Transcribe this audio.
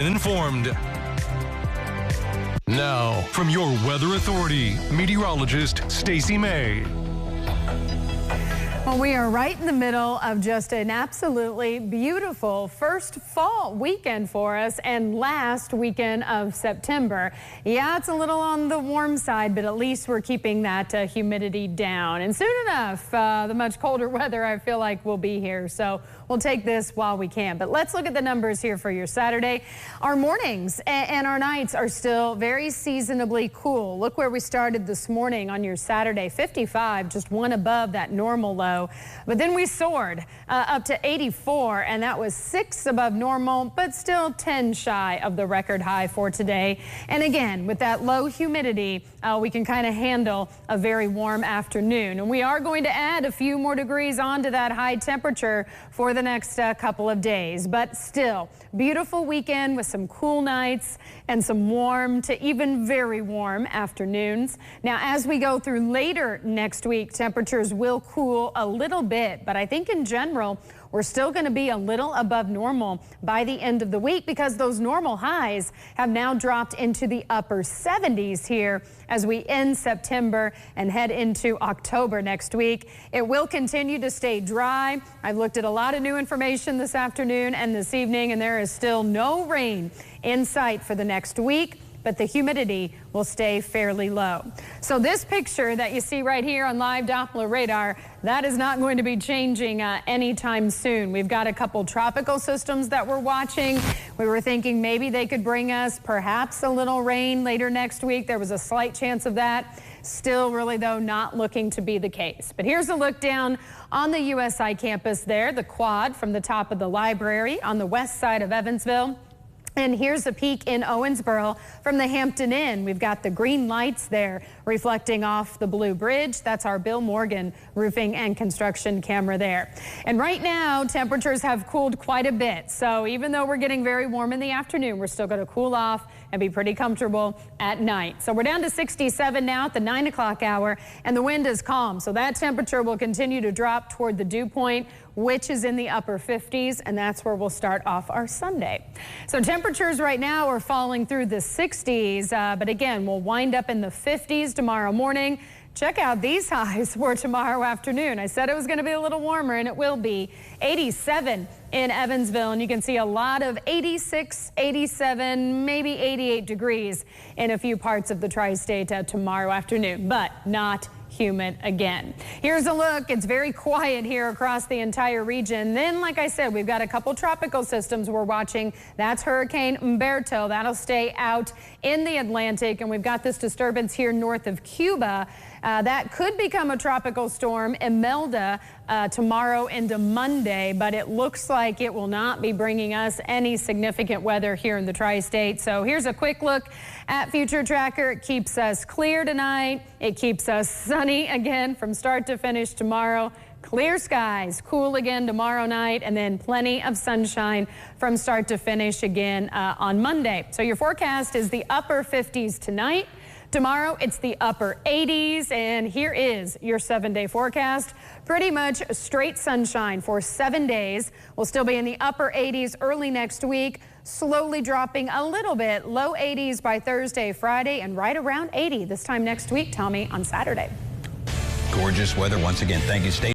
Informed. Now, from your weather authority, meteorologist Stacey May. Well, we are right in the middle of just an absolutely beautiful first fall weekend for us and last weekend of September. Yeah, it's a little on the warm side, but at least we're keeping that humidity down. And soon enough, the much colder weather I feel like will be here. So we'll take this while we can. But let's look at the numbers here for your Saturday. Our mornings and our nights are still very seasonably cool. Look where we started this morning on your Saturday, 55, just one above that normal low. But then we soared up to 84, and that was 6 above normal, but still 10 shy of the record high for today. And again, with that low humidity, we can kind of handle a very warm afternoon. And we are going to add a few more degrees onto that high temperature for the next couple of days. But still, beautiful weekend with some cool nights and some warm to even very warm afternoons. Now, as we go through later next week, temperatures will cool a little bit, but I think in general, we're still going to be a little above normal by the end of the week because those normal highs have now dropped into the upper 70s here as we end September and head into October next week. It will continue to stay dry. I've looked at a lot of new information this afternoon and this evening, and there is still no rain in sight for the next week, but the humidity will stay fairly low. So this picture that you see right here on live Doppler radar, that is not going to be changing anytime soon. We've got a couple tropical systems that we're watching. We were thinking maybe they could bring us perhaps a little rain later next week. There was a slight chance of that. Still really, though, not looking to be the case. But here's a look down on the USI campus there, the quad from the top of the library on the west side of Evansville. And here's a peek in Owensboro from the Hampton Inn. We've got the green lights there reflecting off the Blue Bridge. That's our Bill Morgan roofing and construction camera there. And right now, temperatures have cooled quite a bit. So even though we're getting very warm in the afternoon, we're still going to cool off and be pretty comfortable at night. So we're down to 67 now at the 9 o'clock hour, and the wind is calm. So that temperature will continue to drop toward the dew point, which is in the upper 50s, and that's where we'll start off our Sunday. So temperatures right now are falling through the 60s, but again, we'll wind up in the 50s tomorrow morning. Check out these highs for tomorrow afternoon. I said it was going to be a little warmer, and it will be. 87 in Evansville, and you can see a lot of 86, 87, maybe 88 degrees in a few parts of the tri-state tomorrow afternoon, but not humid again. Here's a look. It's very quiet here across the entire region. Then, like I said, we've got a couple tropical systems we're watching. That's Hurricane Umberto. That'll stay out in the Atlantic, and we've got this disturbance here north of Cuba. That could become a tropical storm, Imelda, tomorrow into Monday, but it looks like it will not be bringing us any significant weather here in the tri-state. So here's a quick look at Future Tracker. It keeps us clear tonight. It keeps us sunny again from start to finish tomorrow. Clear skies, cool again tomorrow night, and then plenty of sunshine from start to finish again on Monday. So your forecast is the upper 50s tonight. Tomorrow, it's the upper 80s, and here is your 7-day forecast. Pretty much straight sunshine for 7 days. We'll still be in the upper 80s early next week, slowly dropping a little bit, low 80s by Thursday, Friday, and right around 80 this time next week, Tommy, on Saturday. Gorgeous weather once again. Thank you, Stacey.